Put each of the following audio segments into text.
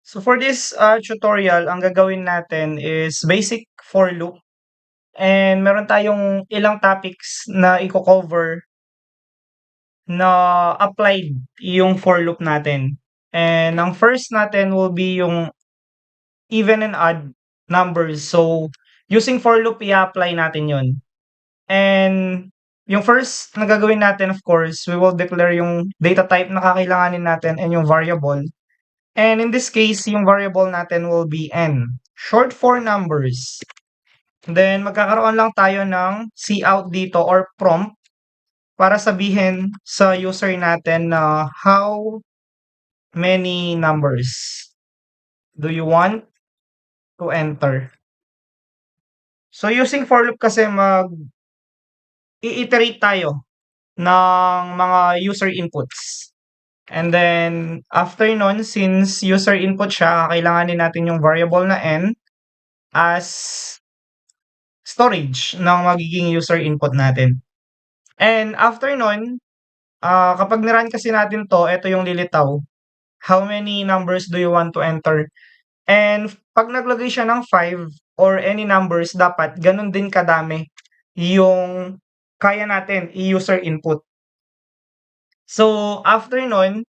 So for this tutorial, ang gagawin natin is basic for loop and meron tayong ilang topics na i-cover na applied yung for loop natin. And ang first natin will be yung even and odd numbers. So using for loop, i-apply natin yun. And yung first na gagawin natin, of course, we will declare yung data type na kakailanganin natin and yung variable. And in this case, yung variable natin will be n, short for numbers. Then magkakaroon lang tayo ng cout dito or prompt para sabihin sa user natin na how many numbers do you want to enter. So using for loop kasi i-iterate tayo ng mga user inputs. And then after nun, since user input siya, kailanganin natin yung variable na n as storage ng magiging user input natin. And after nun, kapag ni-run kasi natin 'to, eto yung lilitaw. How many numbers do you want to enter? And 'pag naglagay siya ng 5 or any numbers, dapat ganun din kadami yung kaya natin i-user input. So, after nun,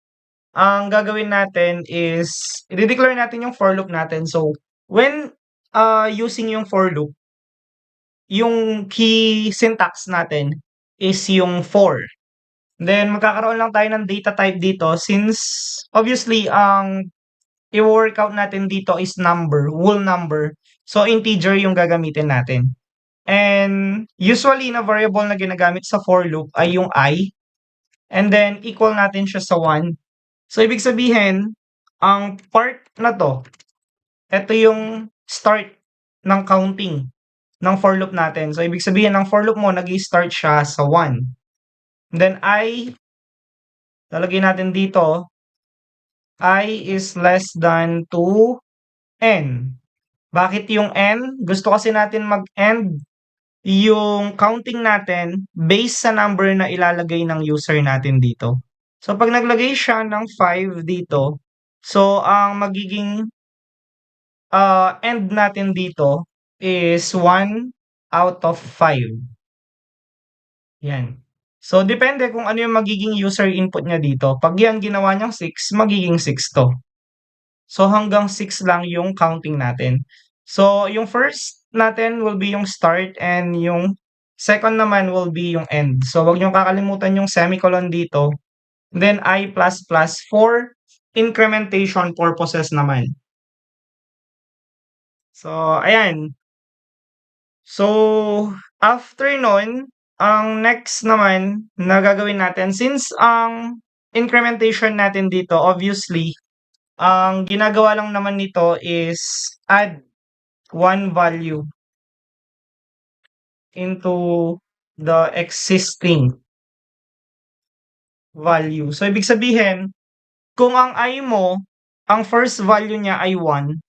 ang gagawin natin is i-de-declare natin yung for loop natin. So, when using yung for loop, yung key syntax natin is yung for. Then magkakaroon lang tayo ng data type dito since obviously ang i-workout natin dito is number, whole number. So integer yung gagamitin natin. And usually na variable na ginagamit sa for loop ay yung I. And then equal natin siya sa 1. So ibig sabihin, ang part na to, ito yung start ng counting ng for loop natin. So ibig sabihin ng for loop mo nag-i-start siya sa 1. Then I, lalagay natin dito, I is less than 2n. Bakit yung n? Gusto kasi natin mag-end yung counting natin based sa number na ilalagay ng user natin dito. So pag naglagay siya ng 5 dito, so ang magiging end natin dito is 1 out of 5. Yan. So depende kung ano yung magiging user input niya dito. Pag yan ginawa niyang 6, magiging 6 to. So hanggang 6 lang yung counting natin. So yung first natin will be yung start and yung second naman will be yung end. So wag niyong kakalimutan yung semicolon dito. Then I++ for incrementation purposes naman. So ayan. So after nun, ang next naman na gagawin natin, since ang incrementation natin dito obviously ang ginagawa lang naman nito is add one value into the existing value. So ibig sabihin, kung ang I mo, ang first value niya ay 1,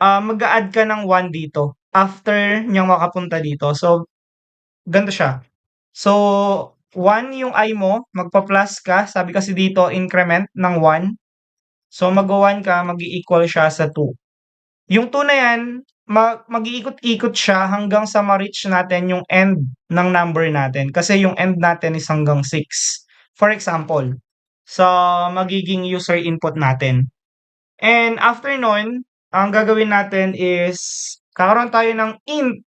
mag-a-add ka ng 1 dito after niyang makapunta dito. So ganito siya. So 1 yung I mo, magpa-plus ka, sabi kasi dito increment ng 1. So mag-1 ka, mag-i-equal siya sa 2. Yung 2 na yan, mag-iikot-ikot siya hanggang sa ma-reach natin yung end ng number natin. Kasi yung end natin is hanggang 6. For example, sa magiging user input natin. And after nun, ang gagawin natin is kakaroon tayo ng int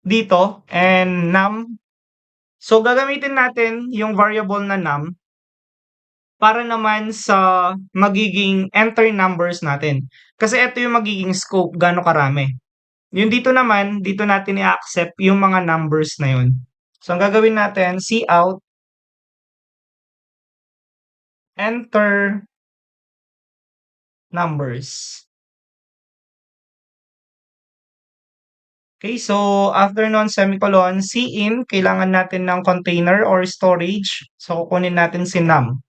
dito and num. So gagamitin natin yung variable na num para naman sa magiging enter numbers natin. Kasi ito yung magiging scope, gaano karami. Yung dito naman, dito natin i-accept yung mga numbers na yun. So ang gagawin natin, cout, enter numbers. Okay, so after nun, semicolon, cin, kailangan natin ng container or storage. So kukunin natin si num.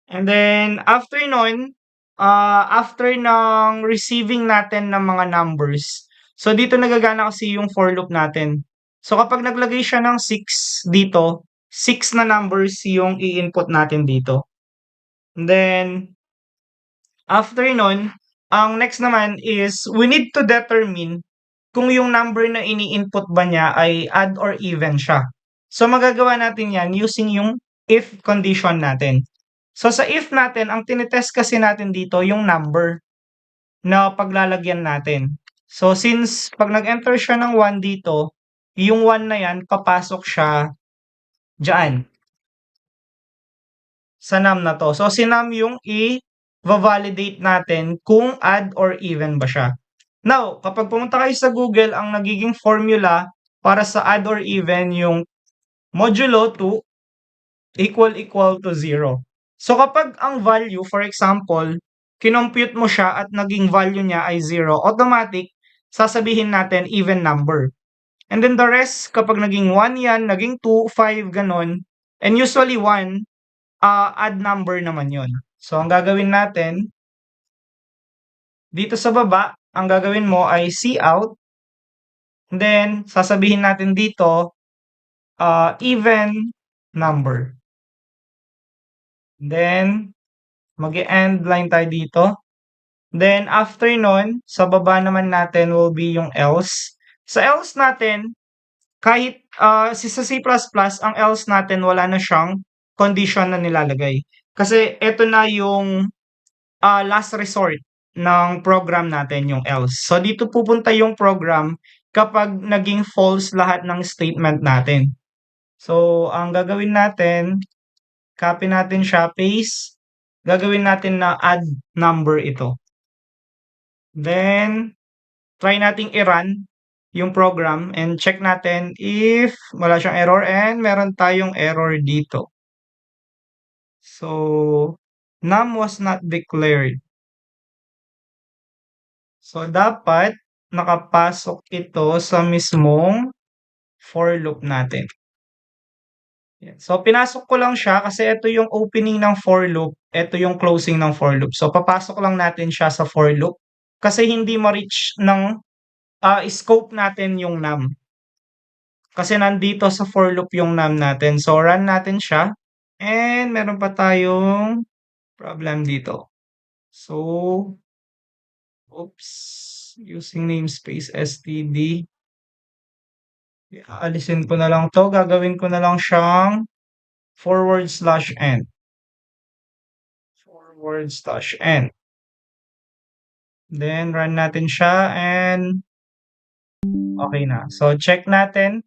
And then after nun, after ng receiving natin ng mga numbers, so dito nagagana kasi yung for loop natin. So kapag naglagay siya ng 6 dito, 6 na numbers yung i-input natin dito. And then After nun, ang next naman is we need to determine kung yung number na ini-input ba niya ay odd or even siya. So magagawa natin yan using yung if condition natin. So sa if natin, ang tinitest kasi natin dito yung number na paglalagyan natin. So since pag nag-enter siya ng 1 dito, yung 1 na yan papasok siya diyan sa num na 'to. So si num yung i-va-validate natin kung odd or even ba siya. Now, kapag pumunta kayo sa Google, ang nagiging formula para sa odd or even yung modulo 2 equal to 0. So kapag ang value, for example, kinompute mo siya at naging value niya ay 0, automatic, sasabihin natin even number. And then the rest, kapag naging 1 yan, naging 2, 5, ganon, and usually 1, odd number naman yon. So ang gagawin natin, dito sa baba, ang gagawin mo ay cout, and then sasabihin natin dito, even number. Then, mag-e-end line tayo dito. Then, after nun, sa baba naman natin will be yung else. Sa else natin, kahit sa C++, ang else natin wala na siyang condition na nilalagay. Kasi ito na yung last resort ng program natin, yung else. So, dito pupunta yung program kapag naging false lahat ng statement natin. So, ang gagawin natin, copy natin siya, paste. Gagawin natin na add number ito. Then, try nating i-run yung program and check natin if wala siyang error, and meron tayong error dito. So, num was not declared. So, dapat nakapasok ito sa mismong for loop natin. Yan. So, pinasok ko lang siya kasi ito yung opening ng for loop, ito yung closing ng for loop. So, papasok lang natin siya sa for loop kasi hindi ma-reach ng scope natin yung num. Kasi nandito sa for loop yung num natin. So, run natin siya. And meron pa tayong problem dito. So, oops, using namespace std. Aalisin ko na lang to. Gagawin ko na lang siyang /n. /n. Then, run natin siya and okay na. So, check natin